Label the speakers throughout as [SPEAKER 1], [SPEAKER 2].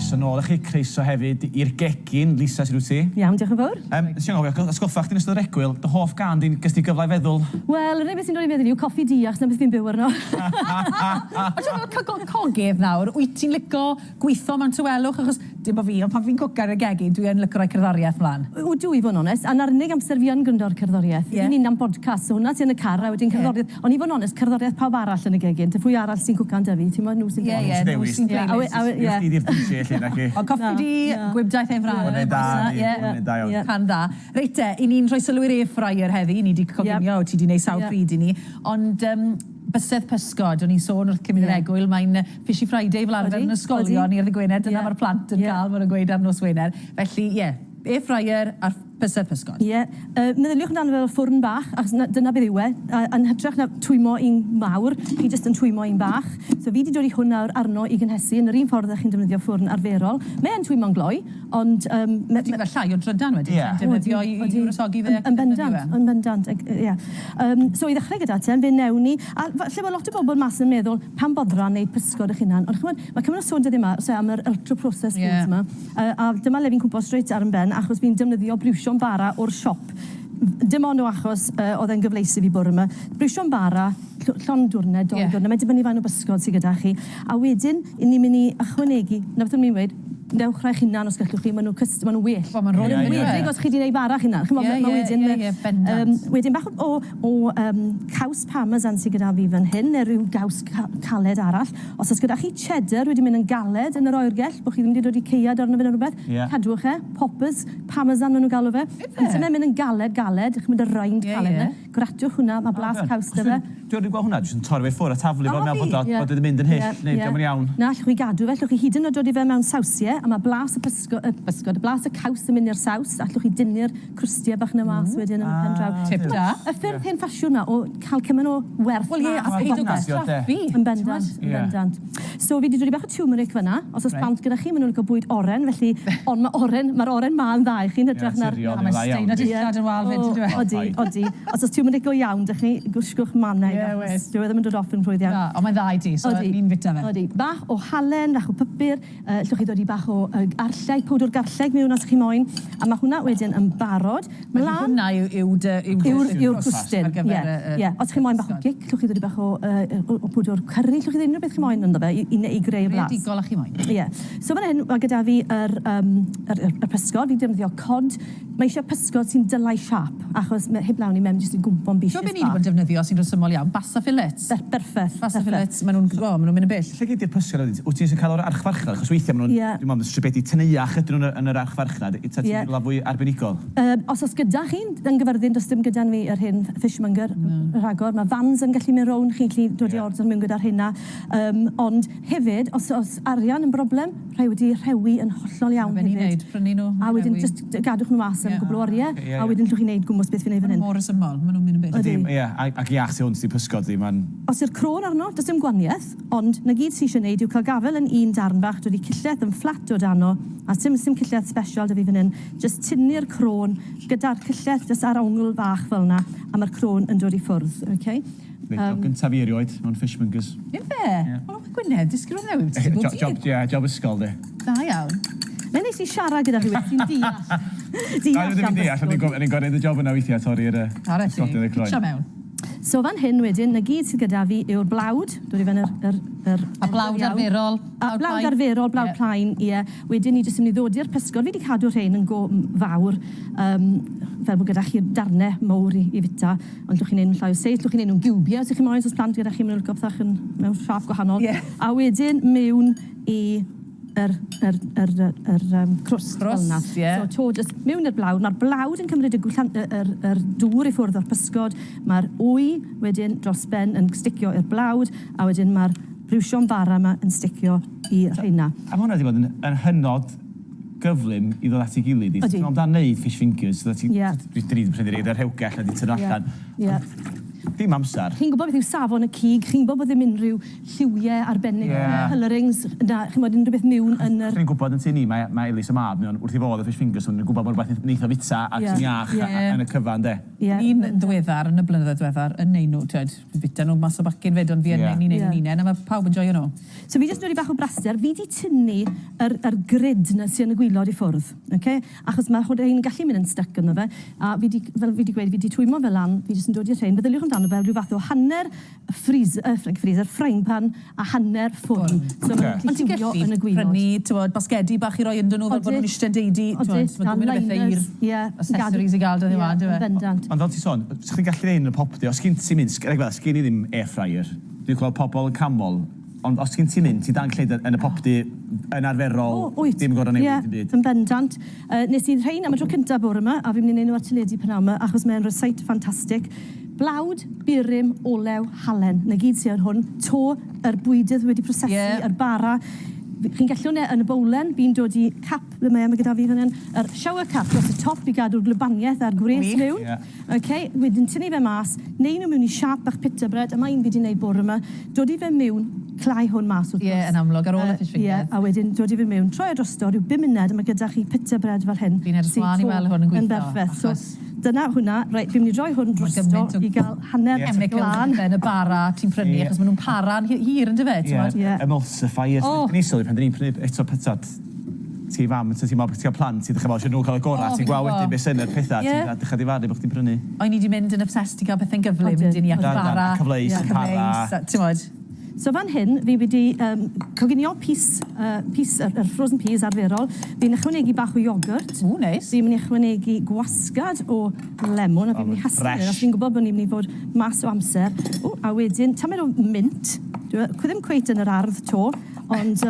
[SPEAKER 1] Yes, yn ôl i chi croeso hefyd i'r gegin, Lisa, sydd wyt ti?
[SPEAKER 2] Iawn, diolch yn fawr.
[SPEAKER 1] Sy'n gofio, ysgoffa chdi'n ystod yr egwyl, dy hoff gan di'n gysdi gyfle i feddwl?
[SPEAKER 2] Wel, yr unig beth sy'n dod i feddwl yw coffi diach, na beth fi'n byw arno.
[SPEAKER 3] Ond ti'n cael cogydd nawr, wyt ti'n licio gweithio mewn tywelwch, achos dim o fi, ond pan fi'n cwcio ar y gegin, dwi'n licio rhoi cerddoriaeth mlaen.
[SPEAKER 2] Dwi fod yn onest, a na'r unig amser fi yn gryndio'r cerddoriaeth. Fi'n un am podcast, so hwnna ti yn y car, a wedyn cerddoriaeth. Ond i fod yn onest, cerddoriaeth pawb arall yn y gegin, te pwy arall sy'n cwcan dy fi, ti'n mwyn nhw sy'n
[SPEAKER 3] Ond coffi di, gwybdaeth ein frân.
[SPEAKER 1] Hwne'n da iawn.
[SPEAKER 3] Can da. Reit e, i ni'n rhoi sylw i'r Airfryer heddi, ni wedi coginio, ti wedi gwneud sawl pryd i ni. Ond Bysedd Pysgod, o'n i'n sôn wrth cymryd yr egwyl, mae'n Fishy Friday fel arfer yn ysgolion i'r Gwener, dyna mae'r plant yn cael, maen nhw'n gweud ar nos Wener. Felly, Airfryer a'r Bysedd Pysgod.
[SPEAKER 2] Meddyliwch amdano fel ffwrn bach, achos dyna beth yw e. Yn hytrach na twymo un mawr, chi jyst yn twymo un bach. So fi wedi dod i hwnna arno i gynhesu, yn yr un ffordd chi'n defnyddio ffwrn arferol. Mae'n twymo'n gloi, ond...
[SPEAKER 3] Ti'n fe llai o drydan wedi, defnyddio i wrsogi fe?
[SPEAKER 2] Yn bendant, ie. So i ddechrau gyda te, fe newn ni, a lle mae lot o bobl mas yn meddwl, pan bodra neu pysgod eich hunan, ond mae cymryd o sôn dydyn yma, am yr ultra-processed foods yma, a dyma le fi'n cwmpo straight ar yn ben, achos fi'n defnyddio brwsio'n bara o'r siop. Dim ond o achos oedd e'n gyfleisu fi bwrw yma. Brwsio'n bara, llon diwrnod, 2 diwrnod, mae dibynnu fain o bysgod sydd gyda chi. A wedyn, ni'n mynd i ychwanegu, na beth o'n i'n dweud, dewch rhaid hunan os gallwch chi, maen nhw'n well.
[SPEAKER 3] Wel, mae'n rhoi yn
[SPEAKER 2] wedig os chi wedi gwneud barach hunan. Wedyn bach o caws parmesan sydd gyda fi fan hyn, neu rhyw gaws caled arall. Os oes gyda chi cheddar wedi mynd yn galed yn yr oergell, bod chi ddim wedi dod i ceiad arno fe neu rhywbeth, cadwch e, poppers, parmesan maen nhw'n galw fe. Yn mynd yn galed, chi'n mynd y rind caled yna. Gratiwch hwnna, mae blas caws dy fe.
[SPEAKER 1] Dwi'n rhaid gweld hwnna, dwi'n torri fe ffwrdd a taflu fel mewn bod wedi mynd yn hyll, neu ddim yn iawn.
[SPEAKER 2] Na, allwch chi gadw fe, allwch chi hyd yn oed dod i fe mewn sawsiau, a mae blas y pysgod, y blas y caws yn mynd i'r saws, allwch chi dynnu'r crwstiau bach na mas wedyn yn y pen draw.
[SPEAKER 3] Tip da.
[SPEAKER 2] Y ffyrdd hen ffasiwn na o cael cymaint o werth.
[SPEAKER 3] Wel ie, a peid o gwastraffu.
[SPEAKER 2] Yn bendant. So fi wedi dod i bach o turmeric fyna, os oes plant gyda chi, maen nhw'n cael bwyd oren, felly, ond mae'r oren ma'n dda i chi'n hydrach na'r...
[SPEAKER 3] A mae stein o dillad yn wal fyd.
[SPEAKER 2] Odi. Os oes turmeric go iawn, dych chi gwsgwch mannau. Dwi ddim yn dod off yn rhwydd iawn.
[SPEAKER 3] Ond mae'n dda i ti, so ni'n fita fe.
[SPEAKER 2] Odi. Bach o halen, bach o pypur, llwch chi ddod i bach o arlleg, powdwr garlleg mewn os chi moyn, a mae hwnna wedyn yn barod.
[SPEAKER 3] Hwnna
[SPEAKER 2] yw'r gwstyn. Os chi moyn bach o gic, llwch chi ddod i bach o powdwr curry, llwch chi ddod beth chi moyn ynddo fe i greu y blas.
[SPEAKER 3] Creadigol a chi moyn.
[SPEAKER 2] So fan hyn, mae gyda fi yr pysgod, fi'n defnyddio cod. Mae eisiau pysgod sy'n dylai siap, achos heb lawn i mewn jyst yn gwmpo'n bisius bach.
[SPEAKER 3] So be ni wedi bod yn defnyddio sy'n rhesymol iawn? Basa fillets?
[SPEAKER 2] Berffeth.
[SPEAKER 3] Basa fillets, maen nhw'n mynd yn byll.
[SPEAKER 1] Lle gyd i'r pysgod ydy? Wyt ti'n cael o'r archfarchnad? Achos weithiau maen nhw'n, dwi'n meddwl, strybedi tyneuach ydyn nhw yn yr archfarchnad. Ita ti'n lafwy arbenigol?
[SPEAKER 2] Os gyda chi'n yn gyfyrddin, does dim gyda'n fi yr hyn fishmonger rhagor. Mae fans yn gallu mynd rown, chi'n gallu dod i ordor mewn gyda'r hynna. Ond hefyd, os arian yn broblem, rhai wedi rhewi yn hollol iawn hefyd. A wedyn gadwch nhw mas am gwbl o oriau, a wedyn llwch chi'n neud gwmwys beth fi'n neud fan hyn.
[SPEAKER 3] Mor ysymol, maen nhw'n mynd yn byll.
[SPEAKER 1] Ie, ac iach sy'n hwn sy'n pysgod di, ma'n...
[SPEAKER 2] Os yw'r crôn arno, does dim gwaniaeth, ond na gyd sy'n eisiau neud yw cael gafel yn un darn bach, dod i cilleth yn fflat o dano, a sim cilleth special da fi fan hyn, jyst tynnu'r crôn gyda'r cilleth jyst ar ongl bach fel yna, a mae'r crôn yn dod i ffwrdd, okay?
[SPEAKER 1] Gyntaf i erioed, mewn fishmongers.
[SPEAKER 3] Ie fe? O, Gwynedd, disgwyl o newid.
[SPEAKER 1] Job ysgol, di.
[SPEAKER 3] Da iawn.
[SPEAKER 2] Mae'n neis i siarad gyda rhywbeth sy'n deall.
[SPEAKER 1] Ni'n gorau y job yna weithiau torri yr ysgotiau y croen.
[SPEAKER 3] Cio mewn.
[SPEAKER 2] So fan hyn wedyn, na gyd sydd gyda fi yw'r blawd, dod i fan
[SPEAKER 3] A blawd arferol.
[SPEAKER 2] Blawd arferol, blawd plaen, ie. Wedyn ni jyst yn mynd i ddod i'r pysgod. Fi wedi cadw rhain yn go fawr, fel bod gyda chi'r darnau mowr i fita, ond llwch chi'n neud yn llai o seis, llwch chi'n neud nhw'n giwbio, os ych chi'n moyn, os plant gyda chi'n mynd i'r gobthach mewn siap gwahanol. A wedyn mewn i yr crwst fel yna. So to jyst mewn i'r blawd. Mae'r blawd yn cymryd yr dŵr i ffwrdd o'r pysgod. Mae'r wy wedyn dros ben yn sticio i'r blawd, a wedyn mae'r brwsio'n bara yma yn sticio i'r rheina.
[SPEAKER 1] A mae hwnna wedi bod yn hynod gyflym i ddod at ei gilydd. Ti'n meddwl amdano neud fish fingers. Dwi wedi prynu reid ar hewgell a di tynnu allan. dim amser.
[SPEAKER 2] Chi'n gwybod beth yw safon y cig, chi'n gwybod bod ddim unrhyw lliwiau arbennig, colourings, na, chi'n gwybod unrhyw beth mewn yn yr...
[SPEAKER 1] Chi'n gwybod yn tu ni, mae Ellis y mab, wrth i fod y fish fingers, yn gwybod bod rhywbeth neitho fita ac sy'n iach yn y cyfan, de.
[SPEAKER 3] Ni'n ddiweddar, yn y blynyddoedd diweddar, yn neud nhw, twyd, bita nhw mas o bacyn fed, ond fi yn neud nhw'n unen, a mae pawb yn joio nhw.
[SPEAKER 2] So fi jyst wedi bach o braster, fi di tynnu yr grid na sy'n y gwylod i ffwrdd, achos mae hwn gallu mynd yn styc yno fe, a fel fi di gweud, fi di twymo fel lan, fi jyst yn dod i'r rhain, feddyliwch amdano fel rhyw fath o hanner freezer, frying pan a hanner ffwrn. So mae'n gallu lliwio yn y gwylod.
[SPEAKER 3] Prynu, basgedi bach i roi yn dyn nhw, fel bod nhw'n eistedd deudi, mae'n gwybod bethau i'r accessories i gael dyn nhw,
[SPEAKER 2] bendant.
[SPEAKER 1] Ond fel ti sôn, chi'n gallu neud yn y popdi, os gyn ti'n mynd, sgyn i ddim airfryer, dwi'n gweld pobl yn camol, ond os gyn ti'n mynd, ti'n dan lleid yn y popdi yn arferol, dim gorau newid yn byd.
[SPEAKER 2] Yn bendant. Nes i'n rhain am y tro cyntaf bore yma, a fi'n mynd i neud nhw ar teledu pan yma, achos mae'n rhysait ffantastig. Blawd, birim, olew, halen. Na gyd sy'n hwn. To, yr bwydydd wedi prosesu, yr bara. Chi'n gallu hwnna yn y bowlen, fi'n dod i cap, le mae gyda fi fan hyn, yr shower cap dros y top i gadw'r glybaniaeth a'r gwres mewn. Wedyn tynnu fe mas, neu nhw mewn i siap bach pita bread, a mae'n fi wedi gwneud bore yma, dod i fe mewn, clai hwn mas wrth gwrs.
[SPEAKER 3] Yn amlwg, ar ôl y fish fingers.
[SPEAKER 2] A wedyn dod i fe mewn, troi o drosto, rhyw 5 munud, a mae gyda chi pita bread fel hyn.
[SPEAKER 3] Fi'n edrych mlaen i weld hwn yn gweithio.
[SPEAKER 2] Yn berffeth. So, dyna hwnna, reit, fi'n mynd i droi hwn drosto i gael hanner glan.
[SPEAKER 3] Yn y bara ti'n prynu, achos maen nhw'n para'n hir yn dyfed.
[SPEAKER 1] Emulsifiers. Nisol i pan dyn ni'n prynu eto petad. Ti'n fam, ti'n meddwl bod ti'n cael plant, ti'n dechrau fel nhw'n cael y gorau, ti'n gweld wedyn beth sy'n yr pethau, ti'n dechrau difaru bod chdi'n prynu.
[SPEAKER 3] O'n i wedi mynd yn obsessed i gael bethau'n gyflym, mynd i ni ac bara.
[SPEAKER 1] Cyfleus, para.
[SPEAKER 2] So fan hyn, fi wedi coginio yr frozen peas arferol. Fi'n ychwanegu bach o iogurt.
[SPEAKER 3] Neis.
[SPEAKER 2] Fi'n mynd i ychwanegu gwasgad o lemon, a fi'n mynd i hasgu. Fi'n gwybod bod ni'n mynd i fod mas o amser. A wedyn, tamed o mint. Ddim cweit yn yr ardd to, ond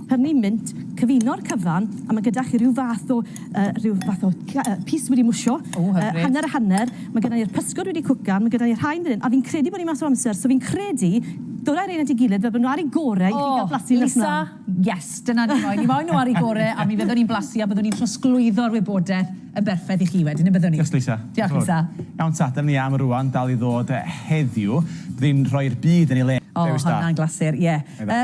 [SPEAKER 2] prynu mint, cyfuno'r cyfan, a mae gyda chi rhyw fath o pys wedi mwsio, hanner a hanner, mae gyda i'r pysgod wedi cwcan, mae gyda i'r rhain fan hyn, a fi'n credu bod ni mas o amser, so fi'n credu dod â'r ein at ei gilydd fel bod nhw ar ei gorau i chi gael blasu nes
[SPEAKER 3] Lisa, yes, dyna ni moyn. Ni moyn nhw ar ei gorau, a mi fyddwn ni'n blasu, a byddwn ni'n trosglwyddo'r wybodaeth y berffaith i chi wedyn, byddwn ni.
[SPEAKER 1] Diolch, Lisa.
[SPEAKER 3] Diolch, Lisa.
[SPEAKER 1] Iawn ta, dyna ni am rwan, dal i ddod heddiw. Byddwn rhoi'r byd yn ei le.
[SPEAKER 3] Hwnna'n glasur, ie.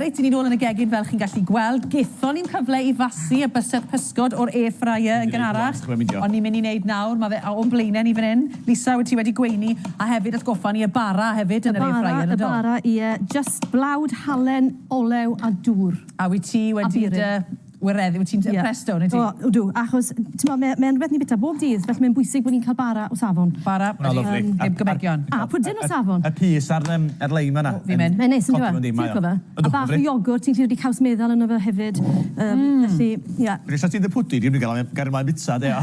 [SPEAKER 3] Reit, ni'n ôl yn y gegin fel chi'n gallu gweld. Gethon ni'n cyfle i fasu y bysedd pysgod o'r airfryer yn gynharach. Ond ni'n mynd i wneud nawr, mae fe o'n blaenau ni fan hyn. Lisa, wyt ti wedi gweini, a hefyd atgoffa ni y bara hefyd yn yr airfryer.
[SPEAKER 2] Y bara, ie. Just blawd, halen, olew a dŵr.
[SPEAKER 3] A wyt ti wedi wireddu, wyt ti'n impressed o'n ydy?
[SPEAKER 2] Ydw, achos mae'n rhywbeth ni bita bob dydd, felly mae'n bwysig bod ni'n cael bara o safon.
[SPEAKER 3] Bara, heb gymegion.
[SPEAKER 2] A pwdyn o safon.
[SPEAKER 1] Y pys ar leim yna.
[SPEAKER 2] Fi'n mynd. Mae'n neis yn dweud. A bach o iogwrt, ti'n rhaid i caws meddwl yno fe hefyd. Felly, ia.
[SPEAKER 1] Rwy'n ti'n dy pwdi, dwi'n gael gair ymlaen bitsa, de.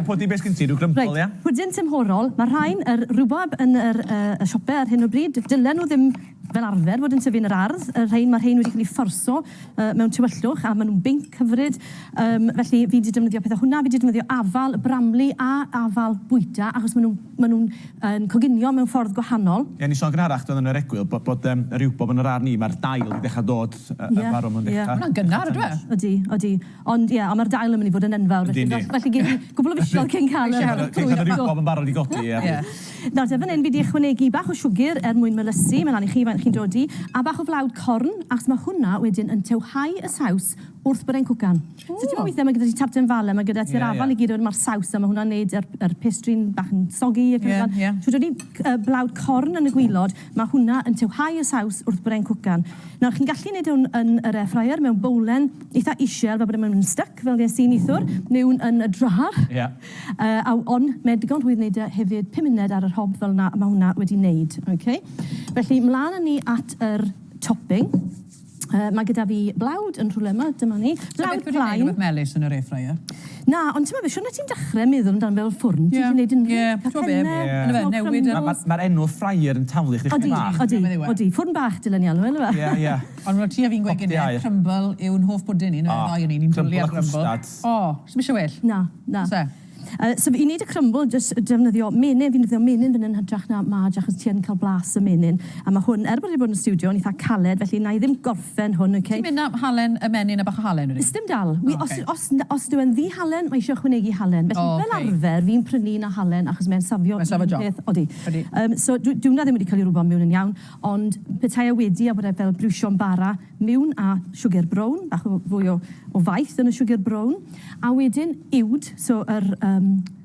[SPEAKER 1] Pwdi beth gyn ti, rhyw Crumble, ia?
[SPEAKER 2] Pwdyn tymhorol, mae rhain, yr rhywbeth yn y siopau ar hyn o bryd, dylen nhw ddim fel arfer fod yn tyfu yn yr ardd. Mae'r rhain wedi cael ei fforso mewn tywyllwch, a maen nhw'n binc hyfryd. Felly, fi wedi defnyddio pethau hwnna, fi wedi defnyddio afal bramli a afal bwyta, achos maen nhw'n coginio mewn ffordd gwahanol. Ie,
[SPEAKER 1] ni sôn gynharach doedd yn yr egwyl, bod yr rywbob yn yr ar ni, mae'r dail wedi dechrau dod y farwm yn dechrau.
[SPEAKER 3] Hwna'n gynnar, ydw?
[SPEAKER 2] Odi. Ond ie, mae'r dail yn mynd i fod yn enfawr. Felly, gen i gwbl o fisiol cyn cael
[SPEAKER 1] yr rywbob yn barod i godi, ie.
[SPEAKER 2] Nawr, fan hyn, fi wedi ychwanegu bach o siwgr mwyn melysu, mae'n lan i chi chi'n dod i, a bach o flawd corn, achos mae hwnna wedyn yn tewhau y saws wrth bod e'n cwcan. So ti'n weithio, mae gyda ti tartan fale, mae gyda ti'r afal i gyd o'n mae'r saws, a mae hwnna'n neud yr pastry'n bach yn sogi. So dod i blawd corn yn y gwylod, mae hwnna yn tewhau y saws wrth bod e'n cwcan. Nawr, chi'n gallu neud hwn yn yr airfryer mewn bowlen eitha isiel, fel bod e'n mynd yn styc, fel gen sy'n eithwr, mewn yn y drar. Ond mae'n digon rhwydd wneud hefyd 5 munud ar yr hob fel yna, mae hwnna wedi wneud. Felly, mlaen ni at yr topping. Mae gyda fi blawd yn rhywle yma, dyma ni. Blawd plaen.
[SPEAKER 3] Rhywbeth melys yn yr airfryer?
[SPEAKER 2] Na, ond ti'n meddwl, siwr na ti'n dechrau meddwl amdano fel ffwrn? Ti'n gwneud yn
[SPEAKER 1] Mae'r enw fryer yn taflu chdi bach.
[SPEAKER 2] Odi, ffwrn bach dylen iawn, fel yma.
[SPEAKER 3] Ond mae ti a fi'n gweud gyda, Crumble yw'n hoff bwdyn ni, ni'n dwlu ar Crumble. O, sy'n mysio well?
[SPEAKER 2] Na. So i wneud y crumble, jyst defnyddio menyn, fi'n defnyddio menyn fan hyn hydrach na maj, achos ti yn cael blas y menyn. A mae hwn, bod wedi bod yn y studio, yn eitha caled, felly na i ddim gorffen hwn, oce?
[SPEAKER 3] Ti'n mynd am halen y menyn a bach o halen?
[SPEAKER 2] Ysdim dal. Os dwi'n ddi halen, mae eisiau chwynegu halen. Felly fel arfer, fi'n prynu na halen, achos mae'n safio...
[SPEAKER 3] Mae'n safio job.
[SPEAKER 2] Odi. So dwi'n na ddim wedi cael ei rwbod mewn yn iawn, ond petai a wedi a bod e fel brwsio'n bara mewn a sugar brown, bach fwy o faith yn y sugar brown, a wedyn uwd, so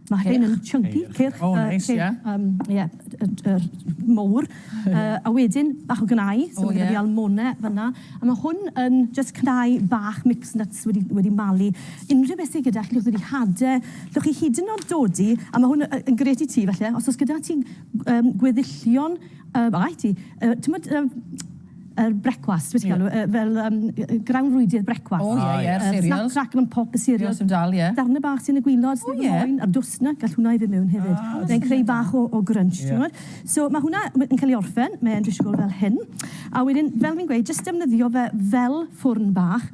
[SPEAKER 2] mae hyn yn chunky, cyrch.
[SPEAKER 3] Oh, nice, ie.
[SPEAKER 2] Mowr. A wedyn, bach o gnau, so mae gyda fi almonau fyna. A mae hwn yn just gnau bach mixed nuts wedi malu. Unrhyw beth sydd gyda chi, llwch wedi hadau. Llwch chi hyd yn oed dodi, a mae hwn yn gret i ti, felly. Os oes gyda ti gweddillion, brecwast, wedi cael fel grawn rwydydd brecwast.
[SPEAKER 3] O, ie, cereals.
[SPEAKER 2] Snap crack yn pop y cereals.
[SPEAKER 3] Sy'n dal, ie.
[SPEAKER 2] Darnau bach sy'n y gwylod, sy'n y moyn, a'r dwsna, gall hwnna i fynd mewn hefyd. Mae'n creu bach o grunch. So mae hwnna yn cael ei orffen, mae'n disgwyl fel hyn. A wedyn, fel fi'n gweud, jyst defnyddio fe fel ffwrn bach,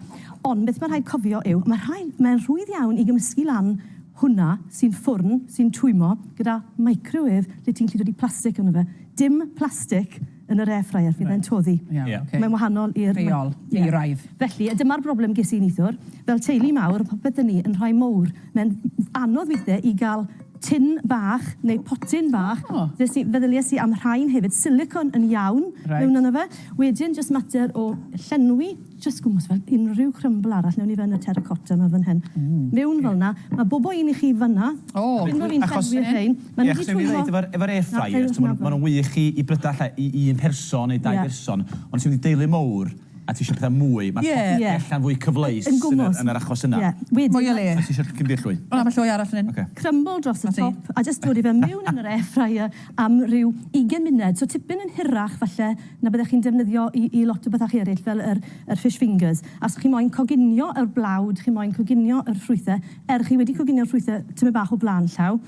[SPEAKER 2] ond beth mae'n rhaid cofio yw, mae'n rhwydd iawn i gymysgu lan hwnna sy'n ffwrn, sy'n twymo, gyda microwave lle ti'n gallu dod i plastig yno fe. Dim plastig yn yr airfryer, fydd e'n toddi. Mae'n wahanol i'r...
[SPEAKER 3] Reol, i raidd.
[SPEAKER 2] Felly, dyma'r broblem ges i neithwr. Fel teulu mawr, popeth yn ni yn rhai mowr. Mae'n anodd weithiau i gael tin bach neu potyn bach. Feddyliais i am rhain hefyd. Silicon yn iawn mewn yna fe. Wedyn, just mater o llenwi, just gwmwys fel unrhyw crumble arall. Newn ni fe yn y terracotta yma fan hyn. Mewn fel yna. Mae bobo un i chi fyna. Achos
[SPEAKER 1] efo'r airfryer, maen nhw'n wych i bryda i un person neu 2 person. Ond sy'n mynd i deulu mowr, a ti eisiau pethau mwy, mae'n allan fwy cyfleus yn yr achos yna.
[SPEAKER 3] Mwy o le.
[SPEAKER 1] A ti eisiau cymdeillwy.
[SPEAKER 3] O, na, mae llwy arall yn un.
[SPEAKER 2] Crumble dros y top, a jyst dod i fe mewn yn yr airfryer am ryw 20 munud. So tipyn yn hirach falle na byddech chi'n defnyddio i lot o bethau eraill fel yr fish fingers. A os chi moyn coginio yr blawd, chi moyn coginio yr ffrwythau, chi wedi coginio'r ffrwythau tymed bach o blaen llaw,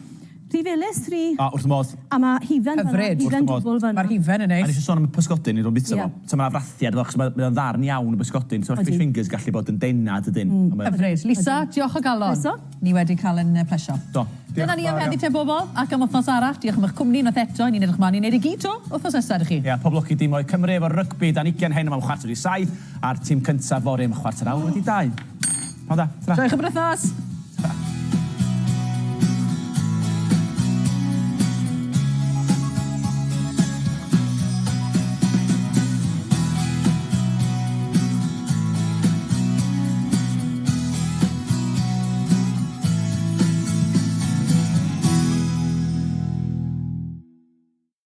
[SPEAKER 2] Rhifelus,
[SPEAKER 1] wrth y modd.
[SPEAKER 2] A mae hifen dwbl fyna.
[SPEAKER 3] Mae'r hifen yn
[SPEAKER 1] A
[SPEAKER 3] neis.
[SPEAKER 1] nes i sôn am y pysgodyn i ddod bita fo. So mae'n frathiad, achos mae'n ddarn iawn y pysgodyn. So fish fingers gallu bod yn denad ydyn.
[SPEAKER 3] Hyfryd. Lisa, diolch o galon. Ni wedi cael yn plesio.
[SPEAKER 1] Do.
[SPEAKER 3] Dyna ni am heddi te bobl, ac am wythnos arall. Diolch am eich cwmni nath eto. Ni'n edrych mlaen i wneud i gyd o wythnos nesaf ydych chi.
[SPEAKER 1] Ia, pob lwc i dim o'i Cymru efo rygbi. Dan 20 hen yma chwarter i 7. A'r tîm cyntaf fory yma chwarter awr wedi 2. Hwna,
[SPEAKER 3] Diolch am y wythnos.